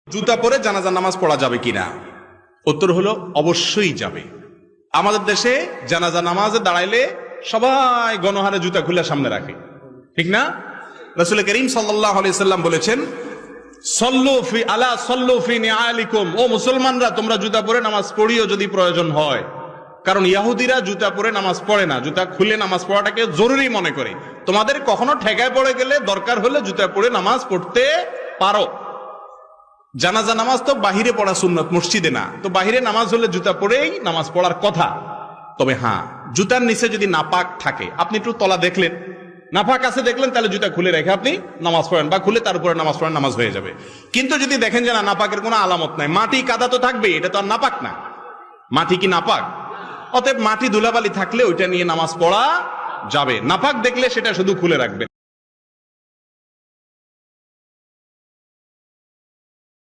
জুতা পরে জানাজার নামাজ পড়া যাবে কিনা? উত্তর হলো অবশ্যই যাবে। আমাদের দেশে জানাজা নামাজে দাঁড়াইলে সবাই গণহারে জুতা খুলে সামনে রাখে, ঠিক না? রাসূল করিম সাল্লাল্লাহু আলাইহি সাল্লাম বলেছেন, সল্লু ফি আলা সল্লু ফি নিআলিকুম, ও মুসলমানরা তোমরা জুতা পরে নামাজ পড়িও যদি প্রয়োজন হয়। কারণ ইহুদিরা জুতা পরে নামাজ পড়ে না, জুতা খুলে নামাজ পড়াটাকে জরুরি মনে করে। তোমাদের কখনো ঠেকায় পড়ে গেলে দরকার হলে জুতা পরে নামাজ পড়তে পারো। জানাজা নামাজ তো বাহিরে পড়া সুন্নত, মসজিদে না। তো বাহিরে নামাজ হলে জুতা পরেই নামাজ পড়ার কথা। তবে হ্যাঁ, জুতার নিচে যদি নাপাক থাকে, আপনি একটু তলা দেখলেন, নাপাক আছে দেখলেন, তাহলে জুতা খুলে রেখে আপনি নামাজ পড়েন, বা খুলে তার উপরে নামাজ পড়েন, নামাজ হয়ে যাবে। কিন্তু যদি দেখেন যে না, নাপাকের কোনো আলামত নাই, মাটি কাদা তো থাকবে, এটা তো আর নাপাক না। মাটি কি নাপাক? অতএব মাটি ধুলাবালি থাকলে ওইটা নিয়ে নামাজ পড়া যাবে। নাপাক দেখলে সেটা শুধু খুলে রাখবেন।